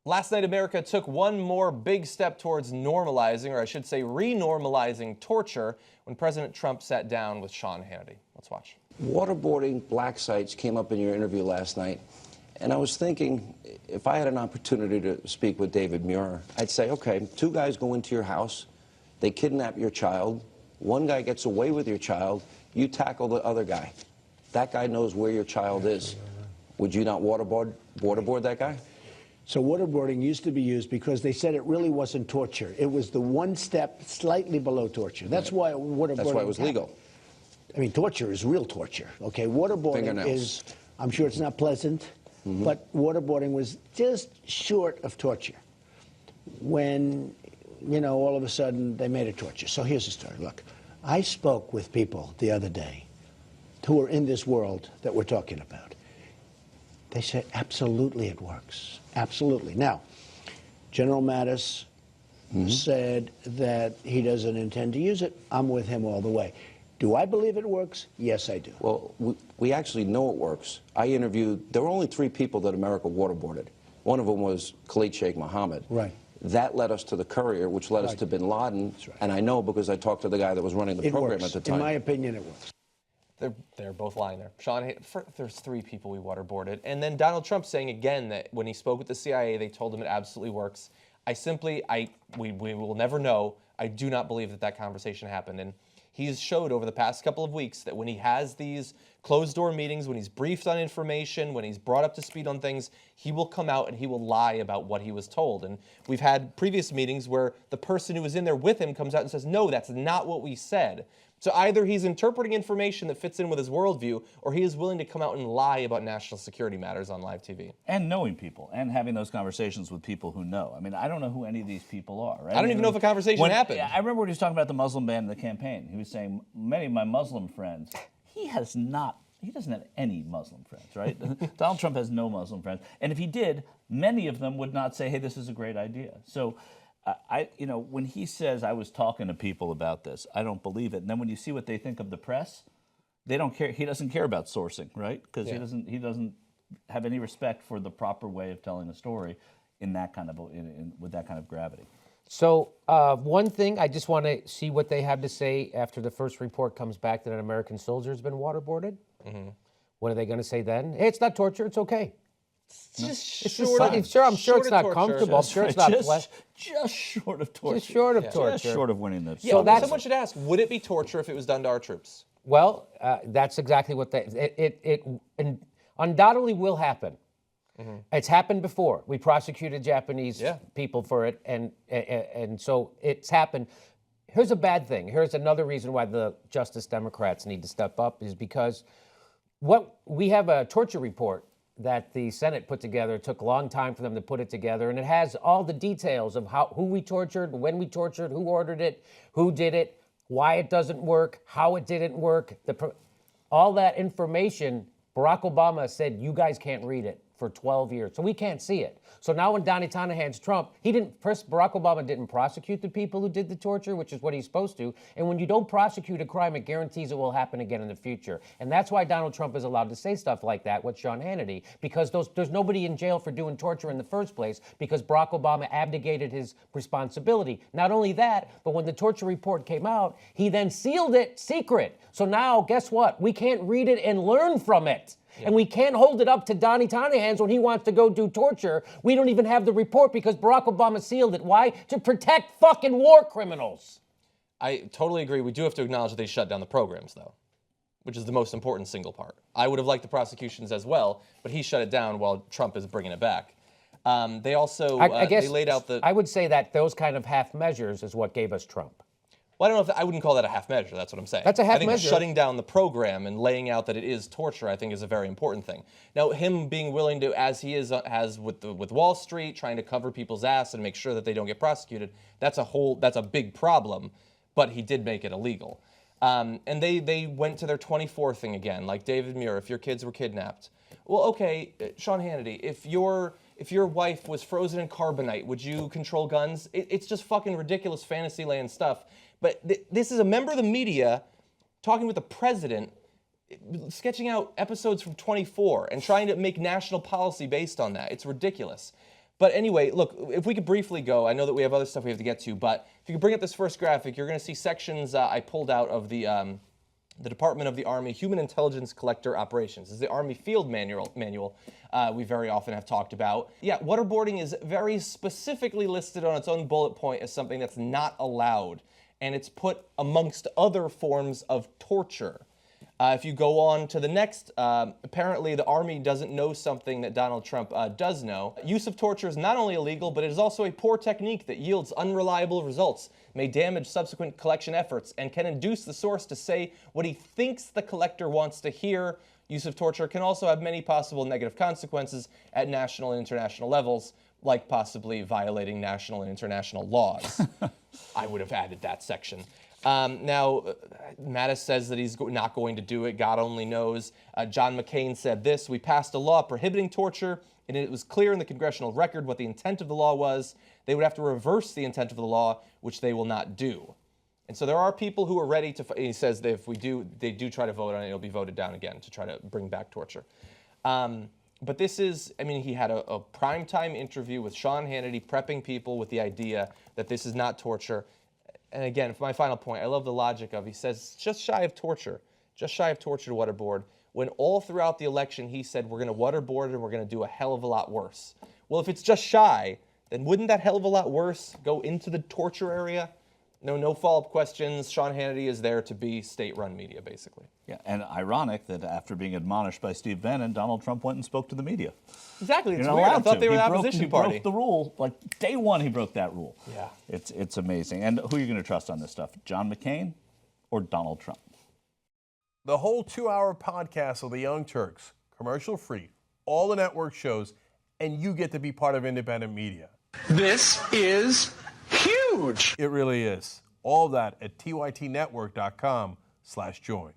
Last night, America took one more big step towards normalizing, or I should say renormalizing, torture when President Trump sat down with Sean Hannity. Let's watch. Waterboarding black sites came up in your interview last night, and I was thinking, if I had an opportunity to speak with David Muir, I'd say, okay, two guys go into your house, they kidnap your child, one guy gets away with your child, you tackle the other guy. That guy knows where your child is. Would you not waterboard that guy? So waterboarding used to be used because they said it really wasn't torture. It was the one step slightly below torture. That's why waterboarding. That's why it was legal. I mean, torture is real torture. Okay, waterboarding is. I'm sure it's not pleasant, but waterboarding was just short of torture. When, you know, all of a sudden they made it torture. So here's the story. Look, I spoke with people the other day who are in this world that we're talking about. They said, absolutely it works. Absolutely. Now, General Mattis said that he doesn't intend to use it. I'm with him all the way. Do I believe it works? Yes, I do. Well, we actually know it works. I interviewed, there were only 3 people that America waterboarded. One of them was Khalid Sheikh Mohammed. Right. That led us to the Courier, which led us to bin Laden. That's right. And I know because I talked to the guy that was running the program at the time. In my opinion, it works. They're both lying there. Sean, there's 3 people we waterboarded. And then Donald Trump saying again that when he spoke with the CIA, they told him it absolutely works. We will never know. I do not believe that that conversation happened. And he's showed over the past couple of weeks that when he has these closed-door meetings, when he's briefed on information, when he's brought up to speed on things, he will come out and he will lie about what he was told. And we've had previous meetings where the person who was in there with him comes out and says, no, that's not what we said. So either he's interpreting information that fits in with his worldview, or he is willing to come out and lie about national security matters on live TV. And knowing people, and having those conversations with people who know. I mean, I don't know who any of these people are, right? I don't even know if a conversation happened. I remember when he was talking about the Muslim ban in the campaign. He was saying, many of my Muslim friends, he doesn't have any Muslim friends, right? Donald Trump has no Muslim friends. And if he did, many of them would not say, hey, this is a great idea. So when he says, I was talking to people about this, I don't believe it. And then when you see what they think of the press, they don't care. He doesn't care about sourcing, right? Because he doesn't have any respect for the proper way of telling a story in that kind of with that kind of gravity. So one thing, I just want to see what they have to say after the first report comes back that an American soldier has been waterboarded. What are they going to say then? Hey, it's not torture. It's okay. I'm sure it's not comfortable. I'm sure it's not just short of torture. Just short of torture. Just short of winning the. Yeah, so someone should ask, would it be torture if it was done to our troops? Well, that's exactly what it undoubtedly will happen. It's happened before. We prosecuted Japanese people for it, and so it's happened. Here's a bad thing. Here's another reason why the Justice Democrats need to step up is because we have a torture report that the Senate put together. It took a long time for them to put it together, and it has all the details of who we tortured, when we tortured, who ordered it, who did it, why it doesn't work, how it didn't work. All that information, Barack Obama said, you guys can't read it for 12 years, so we can't see it. So now when Donnie hands Trump, Barack Obama didn't prosecute the people who did the torture, which is what he's supposed to. And when you don't prosecute a crime, it guarantees it will happen again in the future. And that's why Donald Trump is allowed to say stuff like that with Sean Hannity, because there's nobody in jail for doing torture in the first place, because Barack Obama abdicated his responsibility. Not only that, but when the torture report came out, he then sealed it secret. So now, guess what? We can't read it and learn from it. Yeah. And we can't hold it up to Donnie Tanahan's when he wants to go do torture. We don't even have the report because Barack Obama sealed it. Why? To protect fucking war criminals. I totally agree. We do have to acknowledge that they shut down the programs, though, which is the most important single part. I would have liked the prosecutions as well, but he shut it down while Trump is bringing it back. They also they laid out the... I would say that those kind of half measures is what gave us Trump. Well, I don't know if I wouldn't call that a half measure. That's what I'm saying. That's a half measure. I think shutting down the program and laying out that it is torture, I think, is a very important thing. Now, him being willing to, as he has with Wall Street, trying to cover people's ass and make sure that they don't get prosecuted, that's a big problem. But he did make it illegal. And they went to their 24 thing again, like David Muir. If your kids were kidnapped, well, okay, Sean Hannity, if your wife was frozen in carbonite, would you control guns? It's just fucking ridiculous fantasy land stuff. But this is a member of the media talking with the president, sketching out episodes from 24 and trying to make national policy based on that. It's ridiculous. But anyway, look, if we could briefly go, I know that we have other stuff we have to get to, but if you could bring up this first graphic, you're going to see sections I pulled out of the Department of the Army Human Intelligence Collector Operations. This is the Army Field Manual we very often have talked about. Yeah, waterboarding is very specifically listed on its own bullet point as something that's not allowed, and it's put amongst other forms of torture. If you go on to the next, apparently the Army doesn't know something that Donald Trump does know. Use of torture is not only illegal, but it is also a poor technique that yields unreliable results, may damage subsequent collection efforts, and can induce the source to say what he thinks the collector wants to hear. Use of torture can also have many possible negative consequences at national and international levels, like possibly violating national and international laws. I would have added that section. Now, Mattis says that he's not going to do it. God only knows. John McCain said this: "We passed a law prohibiting torture, and it was clear in the congressional record what the intent of the law was. They would have to reverse the intent of the law, which they will not do." And so there are people who are ready to, he says that if they do try to vote on it, it'll be voted down again to try to bring back torture. But this is, I mean, he had a primetime interview with Sean Hannity prepping people with the idea that this is not torture. And again, for my final point, I love the logic of, he says, just shy of torture to waterboard, when all throughout the election he said, we're going to waterboard and we're going to do a hell of a lot worse. Well, if it's just shy, then wouldn't that hell of a lot worse go into the torture area? No follow-up questions. Sean Hannity is there to be state-run media, basically. Yeah, and ironic that after being admonished by Steve Bannon, Donald Trump went and spoke to the media. Exactly, it's You're not weird. I allowed thought to. they were the He opposition party. He broke the rule, like day one he broke that rule. Yeah. It's amazing. And who are you going to trust on this stuff, John McCain or Donald Trump? The whole 2-hour podcast of the Young Turks, commercial-free, all the network shows, and you get to be part of independent media. This is huge. It really is. All that at tytnetwork.com/join.